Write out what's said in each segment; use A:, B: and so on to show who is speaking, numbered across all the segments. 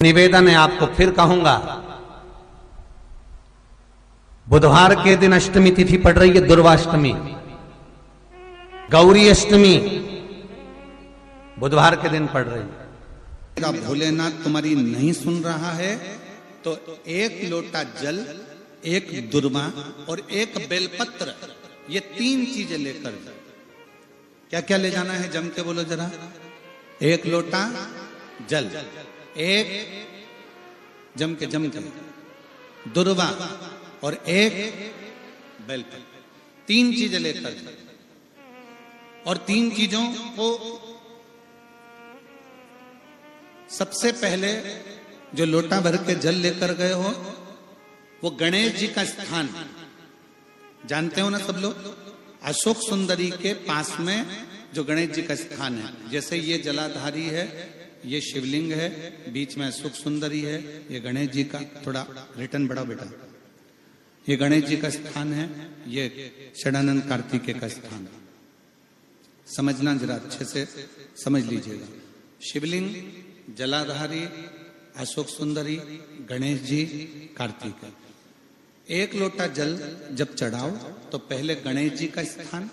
A: निवेदन है आपको फिर कहूंगा, बुधवार के दिन अष्टमी तिथि पड़ रही है, दुर्वाष्टमी, गौरी अष्टमी बुधवार के दिन पड़ रही है।
B: भोलेनाथ तुम्हारी नहीं सुन रहा है तो एक लोटा जल, एक दुर्वा और एक बेलपत्र, ये 3 चीजें लेकर, क्या क्या ले जाना है जम के बोलो जरा। एक लोटा जल, एक जम के दुर्वा और एक बेलपत्र, 3 चीजें लेकर, और 3 चीजों को सबसे पहले जो लोटा भर के जल लेकर गए हो वो गणेश जी का स्थान जानते हो ना सब लोग, अशोक सुंदरी के पास में जो गणेश जी का स्थान है, जैसे ये जलाधारी है, ये शिवलिंग है, बीच में अशोक सुंदरी है, ये गणेश जी का, थोड़ा रिटर्न बढ़ाओ बेटा, ये गणेश जी का स्थान है, ये षडानंद कार्तिकेय का स्थान है। समझना जरा अच्छे से समझ लीजिएगा। शिवलिंग, जलाधारी, अशोक सुंदरी, गणेश जी, कार्तिकेय। एक लोटा जल जब चढ़ाओ तो पहले गणेश जी का स्थान,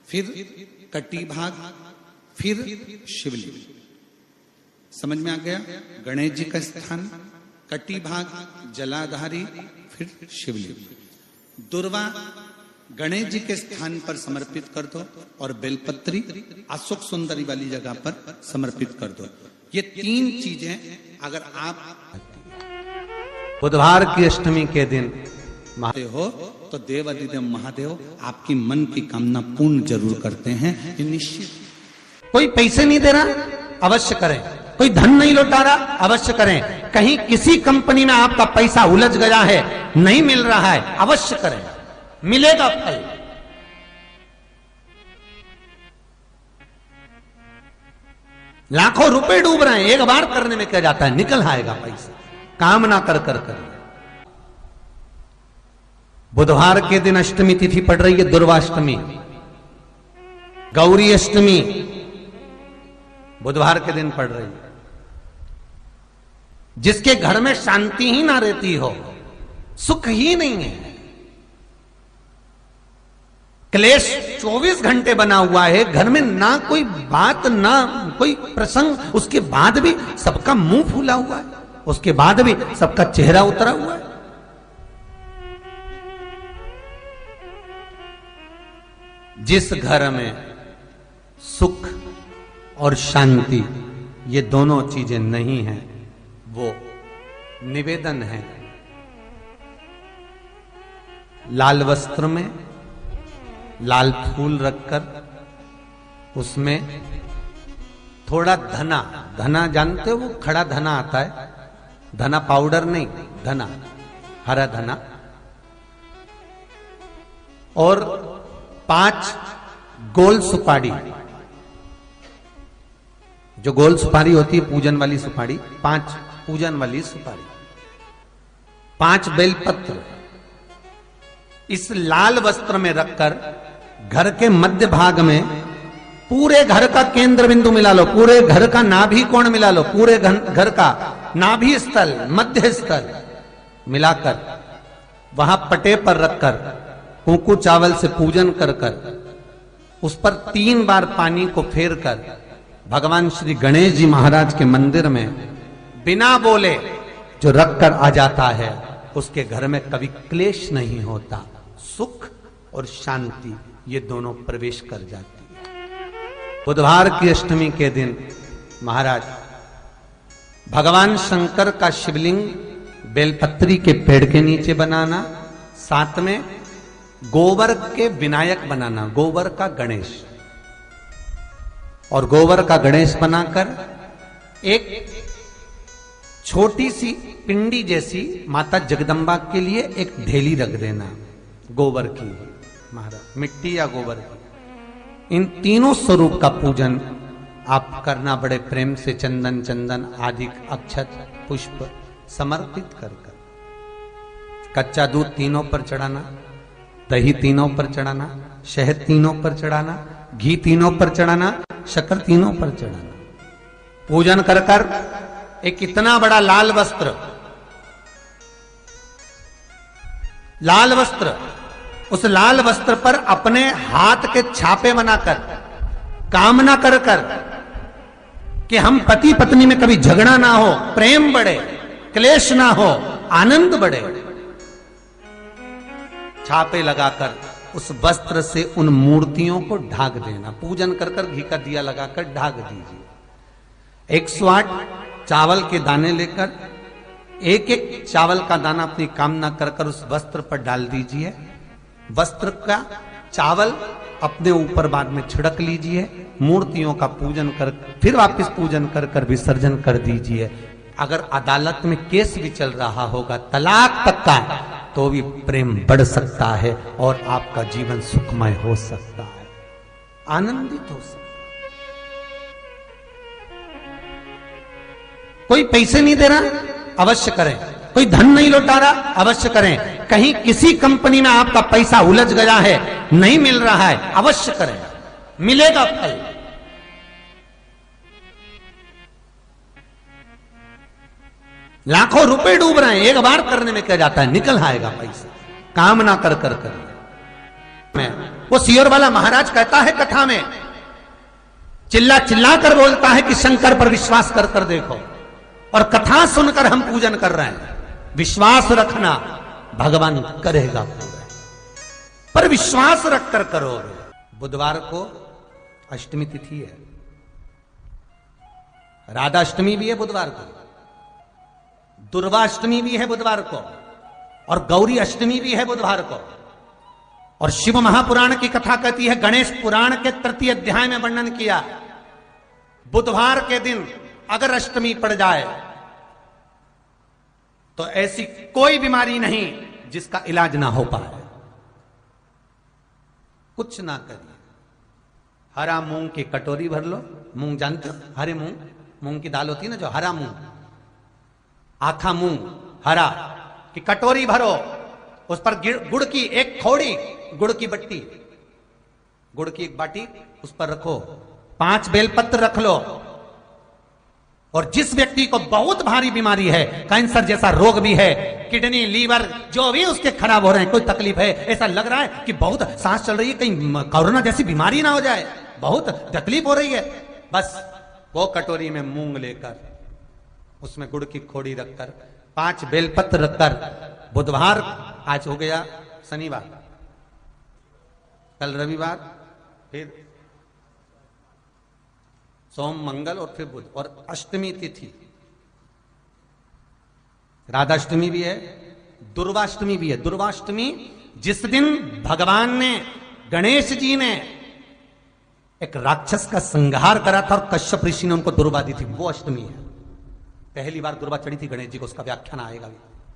B: फिर कटी भाग, फिर शिवलिंग। समझ में आ गया? गणेश जी का स्थान, कटी भाग, जलाधारी, फिर शिवलिंग। दुर्वा गणेश जी के स्थान पर समर्पित कर दो और बेलपत्री अशोक सुंदरी वाली जगह पर समर्पित कर दो। ये 3 चीजें अगर आप
A: बुधवार की अष्टमी के दिन
B: हो तो देवाधिदेव महादेव आपकी मन की कामना पूर्ण जरूर करते हैं, ये निश्चित।
A: कोई पैसे नहीं दे रहा, अवश्य करें। कोई धन नहीं लौटा रहा, अवश्य करें। कहीं किसी कंपनी में आपका पैसा उलझ गया है, नहीं मिल रहा है, अवश्य करें, मिलेगा फल। लाखों रुपए डूब रहे हैं, एक बार करने में क्या जाता है, निकल आएगा पैसा, काम ना कर कर कर। बुधवार के दिन अष्टमी तिथि पड़ रही है, दुर्वाष्टमी, गौरी अष्टमी बुधवार के दिन पड़ रही है। जिसके घर में शांति ही ना रहती हो, सुख ही नहीं है, क्लेश 24 घंटे बना हुआ है घर में, ना कोई बात ना कोई प्रसंग, उसके बाद भी सबका मुंह फूला हुआ है, उसके बाद भी सबका चेहरा उतरा हुआ है। जिस घर में सुख और शांति ये दोनों चीजें नहीं हैं, वो निवेदन है लाल वस्त्र में लाल फूल रखकर उसमें थोड़ा धना, धना जानते हो वो खड़ा धना आता है, धना पाउडर नहीं, धना, हरा धना, और 5 गोल सुपारी, जो गोल सुपारी होती है पूजन वाली सुपारी, 5 पूजन वाली सुपारी, 5 बेलपत्र इस लाल वस्त्र में रखकर घर के मध्य भाग में पूरे घर का केंद्र बिंदु मिला लो, पूरे घर का नाभि कोण मिला लो, पूरे घर का नाभि स्थल, मध्य स्थल मिलाकर वहां पटे पर रखकर कुंकू चावल से पूजन कर कर उस पर 3 बार पानी को फेर कर भगवान श्री गणेश जी महाराज के मंदिर में बिना बोले जो रखकर आ जाता है, उसके घर में कभी क्लेश नहीं होता, सुख और शांति ये दोनों प्रवेश कर जाती है। बुधवार की अष्टमी के दिन महाराज भगवान शंकर का शिवलिंग बेलपत्री के पेड़ के नीचे बनाना, साथ में गोबर के विनायक बनाना, गोबर का गणेश, और गोबर का गणेश बनाकर एक छोटी सी पिंडी जैसी माता जगदम्बा के लिए एक ढेली रख देना, गोबर की, महाराज मिट्टी या गोबर की। इन तीनों स्वरूप का पूजन आप करना बड़े प्रेम से, चंदन चंदन आदि अक्षत पुष्प समर्पित कर कर, कच्चा दूध तीनों पर चढ़ाना, दही तीनों पर चढ़ाना, शहद तीनों पर चढ़ाना, घी तीनों पर चढ़ाना, शक्कर तीनों पर चढ़ाना, पूजन कर कर एक इतना बड़ा लाल वस्त्र, उस लाल वस्त्र पर अपने हाथ के छापे बनाकर कामना कर कर कि हम पति पत्नी में कभी झगड़ा ना हो, प्रेम बढ़े, क्लेश ना हो, आनंद बढ़े, छापे लगाकर उस वस्त्र से उन मूर्तियों को ढाक देना। पूजन कर कर घी का दिया लगाकर ढाक दीजिए। 108 चावल के दाने लेकर एक एक चावल का दाना अपनी कामना कर कर उस वस्त्र पर डाल दीजिए। वस्त्र का चावल अपने ऊपर बाद में छिड़क लीजिए। मूर्तियों का पूजन कर फिर वापस पूजन कर कर विसर्जन कर दीजिए। अगर अदालत में केस भी चल रहा होगा तलाक तक का, तो भी प्रेम बढ़ सकता है और आपका जीवन सुखमय हो सकता है, आनंदित हो सकता है। कोई पैसे नहीं दे रहा, अवश्य करें। कोई धन नहीं लौटा रहा, अवश्य करें। कहीं किसी कंपनी में आपका पैसा उलझ गया है, नहीं मिल रहा है, अवश्य करें, मिलेगा फल। लाखों रुपए डूब रहे हैं, एक बार करने में क्या जाता है, निकल आएगा पैसा। कामना कर कर मैं वो सियोर वाला महाराज कहता है कथा में, चिल्ला चिल्ला कर बोलता है कि शंकर पर विश्वास कर कर देखो, और कथा सुनकर हम पूजन कर रहे हैं। विश्वास रखना, भगवान करेगा पूरा, पर विश्वास रखकर करोगे। बुधवार को अष्टमी तिथि है, राधा अष्टमी भी है बुधवार को, दुर्गा अष्टमी भी है बुधवार को, और गौरी अष्टमी भी है बुधवार को। और शिव महापुराण की कथा कहती है, गणेश पुराण के 3 अध्याय में वर्णन किया, बुधवार के दिन अगर अष्टमी पड़ जाए तो ऐसी कोई बीमारी नहीं जिसका इलाज ना हो पाए। कुछ ना करिए, हरा मूंग की कटोरी भर लो। मूंग जानते हो, हरे मूंग, मूंग की दाल होती है ना जो, हरा मूंग, आखा मूंग हरा की कटोरी भरो, उस पर गुड़ की एक खोड़ी, गुड़ की बट्टी, गुड़ की एक बाटी उस पर रखो, 5 बेलपत्र रख लो। और जिस व्यक्ति को बहुत भारी बीमारी है, कैंसर जैसा रोग भी है, किडनी, लीवर जो भी उसके खराब हो रहे हैं, कोई तकलीफ है, ऐसा लग रहा है कि बहुत सांस चल रही है, कहीं कोरोना जैसी बीमारी ना हो जाए, बहुत तकलीफ हो रही है, बस वो कटोरी में मूंग लेकर उसमें गुड़ की खोड़ी रखकर 5 बेलपत्र रखकर, बुधवार आज हो गया, शनिवार, कल रविवार, फिर सोम मंगल और फिर बुध, और अष्टमी तिथि, राधाष्टमी भी है, दुर्वाष्टमी भी है। दुर्वाष्टमी जिस दिन भगवान ने, गणेश जी ने एक राक्षस का संहार करा था और कश्यप ऋषि ने उनको दुर्वा दी थी, वो अष्टमी है। पहली बार दुर्वा चढ़ी थी गणेश जी को, उसका व्याख्यान आएगा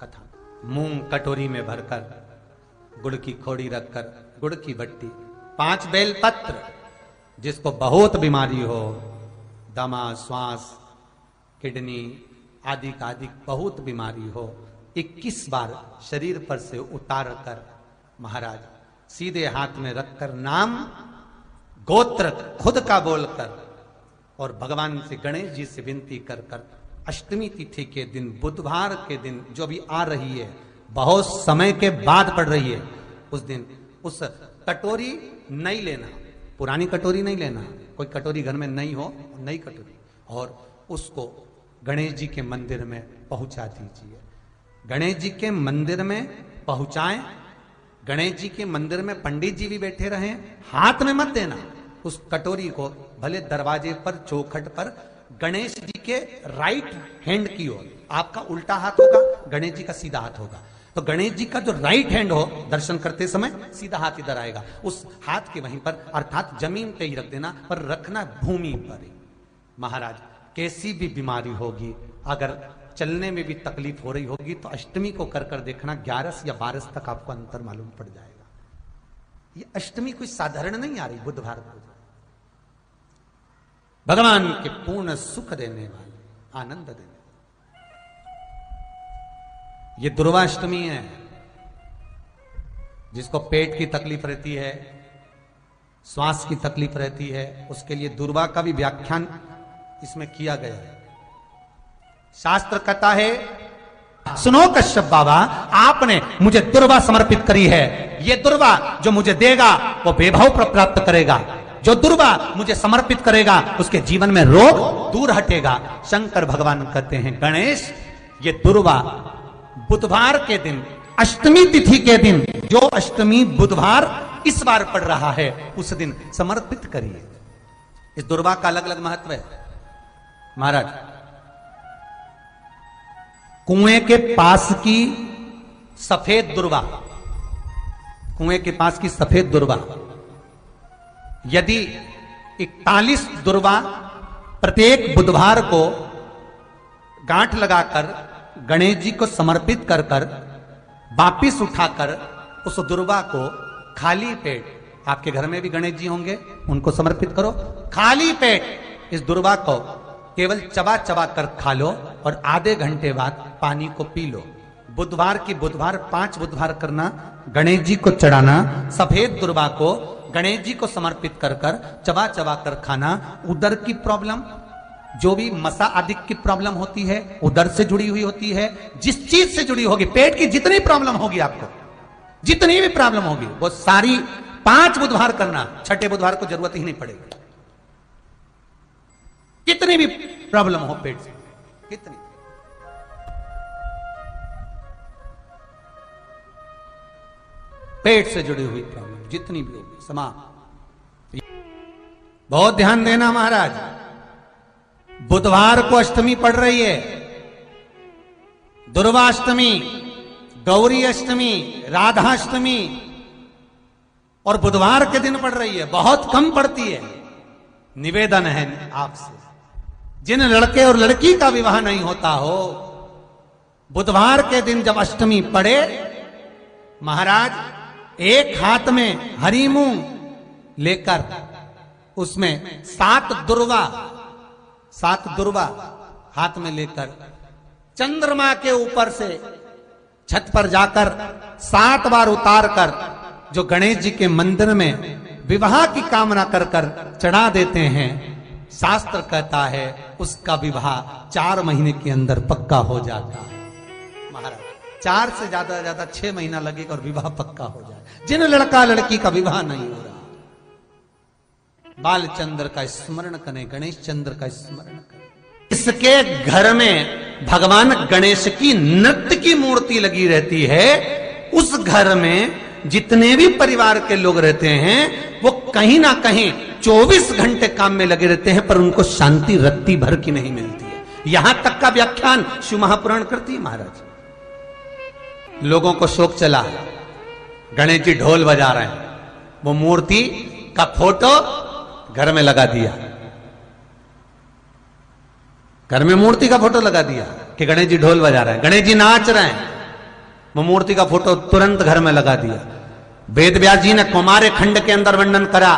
A: कथा। मूंग कटोरी में भरकर, गुड़ की खोड़ी रखकर, गुड़ की बट्टी, 5 बेलपत्र, जिसको बहुत बीमारी हो, दमा, श्वास, किडनी आदि का आदि बहुत बीमारी हो, 21 बार शरीर पर से उतार कर महाराज सीधे हाथ में रखकर नाम गोत्र खुद का बोलकर और भगवान से, गणेश जी से विनती कर कर अष्टमी तिथि के दिन, बुधवार के दिन जो भी आ रही है, बहुत समय के बाद पड़ रही है, उस दिन उस कटोरी नहीं लेना, पुरानी कटोरी नहीं लेना, कोई कटोरी घर में नहीं हो, नई कटोरी, और उसको गणेश जी के मंदिर में पहुंचा दीजिए। गणेश जी के मंदिर में पहुंचाएं, गणेश जी के मंदिर में पंडित जी भी बैठे रहें, हाथ में मत देना उस कटोरी को, भले दरवाजे पर, चौखट पर, गणेश जी के राइट हैंड की ओर, आपका उल्टा हाथ होगा, गणेश जी का सीधा हाथ होगा, तो गणेश जी का जो राइट हैंड हो, दर्शन करते समय सीधा हाथ इधर आएगा, उस हाथ के वहीं पर, अर्थात जमीन पे ही रख देना, पर रखना भूमि पर ही। महाराज कैसी भी बीमारी होगी, अगर चलने में भी तकलीफ हो रही होगी, तो अष्टमी को कर कर देखना, 11 या 12 तक आपको अंतर मालूम पड़ जाएगा। ये अष्टमी कोई साधारण नहीं आ रही, बुधवार को भगवान के पूर्ण सुख देने वाले, आनंद देने वाले, ये दुर्वाष्टमी है। जिसको पेट की तकलीफ रहती है, श्वास की तकलीफ रहती है, उसके लिए दुर्वा का भी व्याख्यान इसमें किया गया है। शास्त्र कहता है, सुनो कश्यप बाबा, आपने मुझे दुर्वा समर्पित करी है। ये दुर्वा जो मुझे देगा वो वैभव प्राप्त करेगा। जो दुर्वा मुझे समर्पित करेगा उसके जीवन में रोग दूर हटेगा। शंकर भगवान कहते हैं, गणेश, ये दुर्वा बुधवार के दिन, अष्टमी तिथि के दिन, जो अष्टमी बुधवार इस बार पड़ रहा है, उस दिन समर्पित करिए। इस दुर्वा का अलग अलग महत्व है महाराज। कुएं के पास की सफेद दुर्वा, कुएं के पास की सफेद दुर्वा, यदि 41 दुर्वा प्रत्येक बुधवार को गांठ लगाकर गणेश जी को समर्पित कर कर वापिस उठाकर उस दुर्वा को खाली पेट, आपके घर में भी गणेश जी होंगे, उनको समर्पित करो। खाली पेट इस दुर्वा को केवल चबा चबा कर खा लो और आधे घंटे बाद पानी को पी लो। बुधवार की बुधवार 5 बुधवार करना, गणेश जी को चढ़ाना, सफेद दुर्वा को गणेश जी को समर्पित कर कर चबा चबा कर खाना। उदर की प्रॉब्लम, जो भी मसा आदि की प्रॉब्लम होती है, उदर से जुड़ी हुई होती है। जिस चीज से जुड़ी होगी, पेट की जितनी प्रॉब्लम होगी, आपको जितनी भी प्रॉब्लम होगी, वो सारी 5 बुधवार करना। छठे बुधवार को जरूरत ही नहीं पड़ेगी। कितनी भी प्रॉब्लम हो पेट से, कितनी, पेट से जुड़ी हुई प्रॉब्लम जितनी भी होगी, समाप्त। बहुत ध्यान देना महाराज, बुधवार को अष्टमी पड़ रही है, दुर्वाष्टमी, गौरी अष्टमी, राधाष्टमी, और बुधवार के दिन पड़ रही है। बहुत कम पड़ती है। निवेदन है आपसे, जिन लड़के और लड़की का विवाह नहीं होता हो, बुधवार के दिन जब अष्टमी पड़े, महाराज एक हाथ में हरी मूंग लेकर उसमें 7 दुर्वा हाथ में लेकर चंद्रमा के ऊपर से छत पर जाकर 7 बार उतार कर जो गणेश जी के मंदिर में विवाह की कामना कर कर चढ़ा देते हैं, शास्त्र कहता है उसका विवाह 4 महीने के अंदर पक्का हो जाता है। महाराज 4 से ज्यादा 6 महीना लगेगा और विवाह पक्का हो जाए। जिन लड़का लड़की का विवाह नहीं हो रहा, बालचंद्र का स्मरण करें, गणेश चंद्र का स्मरण करें। इसके घर में भगवान गणेश की नृत्य की मूर्ति लगी रहती है। उस घर में जितने भी परिवार के लोग रहते हैं, वो कहीं ना कहीं 24 घंटे काम में लगे रहते हैं, पर उनको शांति रत्ती भर की नहीं मिलती है। यहां तक का व्याख्यान शिव महापुराण करती है महाराज। लोगों को शोक चला, गणेश जी ढोल बजा रहे हैं, वो मूर्ति का फोटो घर में लगा दिया, घर में मूर्ति का फोटो लगा दिया कि गणेश जी ढोल बजा रहे हैं, गणेश जी नाच रहे हैं, वो मूर्ति का फोटो तुरंत घर में लगा दिया। वेद व्यास जी ने कुमार खंड के अंदर वर्णन करा,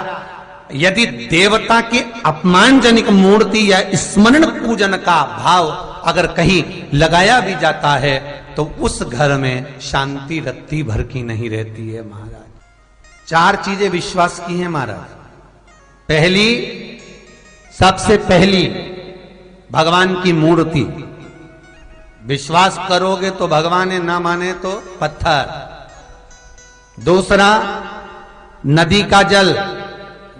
A: यदि देवता की अपमानजनक मूर्ति या स्मरण पूजन का भाव अगर कहीं लगाया भी जाता है, तो उस घर में शांति रत्ती भर की नहीं रहती है महाराज। 4 चीजें विश्वास की हैं महाराज। पहली, सबसे पहली, भगवान की मूर्ति। विश्वास करोगे तो भगवान है, ना माने तो पत्थर। दूसरा, नदी का जल,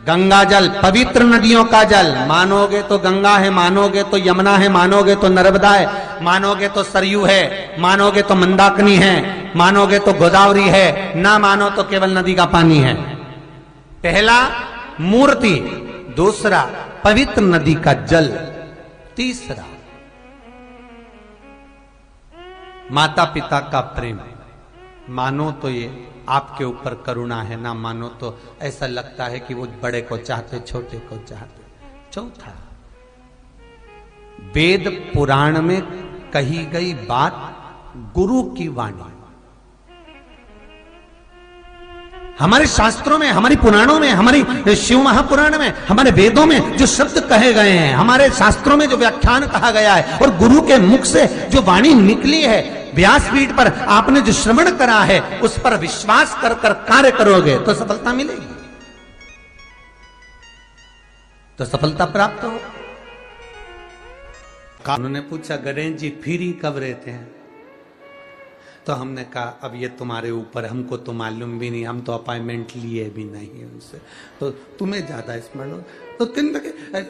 A: गंगा जल, पवित्र नदियों का जल। मानोगे तो गंगा है, मानोगे तो यमुना है, मानोगे तो नर्मदा है, मानोगे तो सरयू है, मानोगे तो मंदाकिनी है, मानोगे तो गोदावरी है, ना मानो तो केवल नदी का पानी है। पहला मूर्ति, दूसरा पवित्र नदी का जल, तीसरा माता पिता का प्रेम। मानो तो ये आपके ऊपर करुणा है, ना मानो तो ऐसा लगता है कि वो बड़े को चाहते, छोटे को चाहते। चौथा, वेद पुराण में कही गई बात गुरु की वाणी। हमारे शास्त्रों में, हमारी पुराणों में, हमारी शिव महापुराण में, हमारे वेदों में जो शब्द कहे गए हैं, हमारे शास्त्रों में जो व्याख्यान कहा गया है, और गुरु के मुख से जो वाणी निकली है, व्यासपीठ पर आपने जो श्रवण करा है, उस पर विश्वास कर कर कार्य करोगे तो सफलता मिलेगी, तो सफलता प्राप्त हो। उन्होंने पूछा गणेश जी फ्री कब रहते हैं? तो हमने कहा अब ये तुम्हारे ऊपर, हमको तो मालूम भी नहीं, हम तो अपॉइंटमेंट लिए भी नहीं उनसे, तो तुम्हें ज्यादा स्मरण हो। तो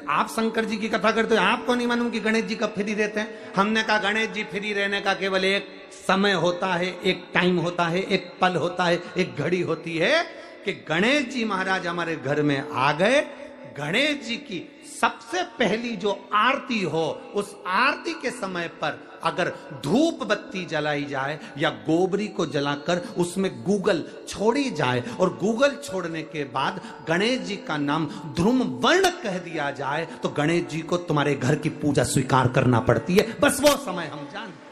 A: आप शंकर जी की कथा करते हो, आपको नहीं मालूम कि गणेश जी कब फ्री रहते हैं? हमने कहा गणेश जी फ्री रहने का केवल एक समय होता है, एक टाइम होता है, एक पल होता है, एक घड़ी होती है कि गणेश जी महाराज हमारे घर में आ गए। गणेश जी की सबसे पहली जो आरती हो, उस आरती के समय पर अगर धूप बत्ती जलाई जाए या गोबरी को जलाकर उसमें गूगल छोड़ी जाए और गूगल छोड़ने के बाद गणेश जी का नाम ध्रुम वर्ण कह दिया जाए, तो गणेश जी को तुम्हारे घर की पूजा स्वीकार करना पड़ती है। बस वो समय हम जानते,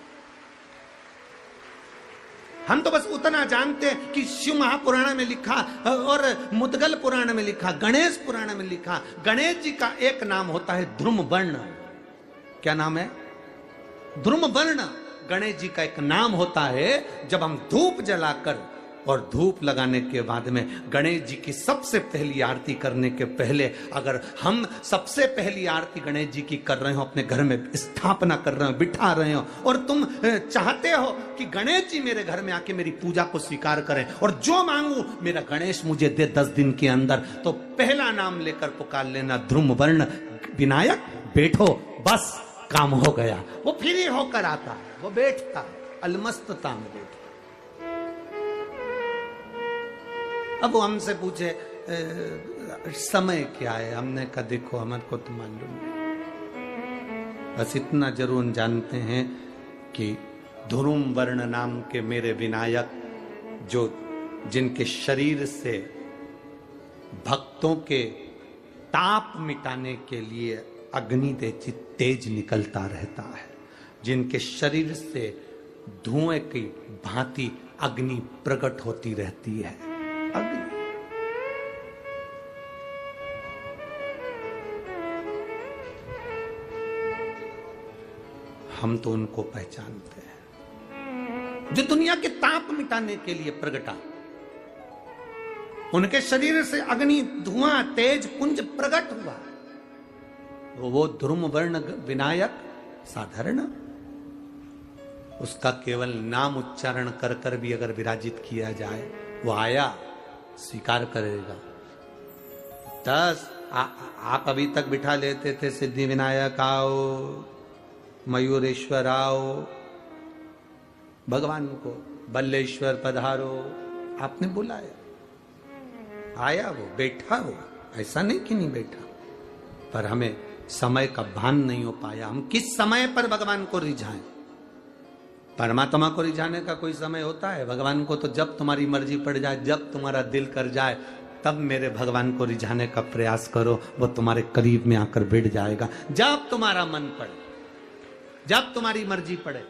A: हम तो बस उतना जानते हैं कि शिव महापुराण में लिखा और मुद्गल पुराण में लिखा, गणेश पुराण में लिखा, गणेश जी का एक नाम होता है ध्रुम वर्ण। क्या नाम है? ध्रुम वर्ण गणेश जी का एक नाम होता है। जब हम धूप जलाकर और धूप लगाने के बाद में गणेश जी की सबसे पहली आरती करने के पहले अगर हम सबसे पहली आरती गणेश जी की कर रहे हो, अपने घर में स्थापना कर रहे हो, बिठा रहे हो, और तुम चाहते हो कि गणेश जी मेरे घर में आके मेरी पूजा को स्वीकार करें और जो मांगू मेरा गणेश मुझे दे 10 दिन के अंदर, तो पहला नाम लेकर पुकार लेना ध्रुम वर्ण विनायक, बैठो, बस काम हो गया। वो फ्री होकर आता है, वो बैठता है, अलमस्तता में बैठता। अब वो हमसे पूछे समय क्या है? हमने कहा देखो हमारे को तो मालूम नहीं, बस इतना जरूर जानते हैं कि ध्रुम वर्ण नाम के मेरे विनायक, जो जिनके शरीर से भक्तों के ताप मिटाने के लिए अग्नि तेज निकलता रहता है, जिनके शरीर से धुएं की भांति अग्नि प्रकट होती रहती है। अग्नि हम तो उनको पहचानते हैं जो दुनिया के ताप मिटाने के लिए प्रगटा। उनके शरीर से अग्नि धुआं तेज पुंज प्रकट हुआ। वो ध्रुम वर्ण विनायक साधारण, उसका केवल नाम उच्चारण कर कर भी अगर विराजित किया जाए, वो आया स्वीकार करेगा। 10 आप अभी तक बिठा लेते थे सिद्धि विनायक आओ, मयूरेश्वर आओ, भगवान को बल्लेश्वर पधारो, आपने बुलाया, आया, वो बैठा, वो ऐसा नहीं कि नहीं बैठा, पर हमें समय का भान नहीं हो पाया। हम किस समय पर भगवान को रिझाएं? परमात्मा को रिझाने का कोई समय होता है? भगवान को तो जब तुम्हारी मर्जी पड़ जाए, जब तुम्हारा दिल कर जाए, तब मेरे भगवान को रिझाने का प्रयास करो, वो तुम्हारे करीब में आकर बैठ जाएगा। जब तुम्हारा मन पड़े, जब तुम्हारी मर्जी पड़े।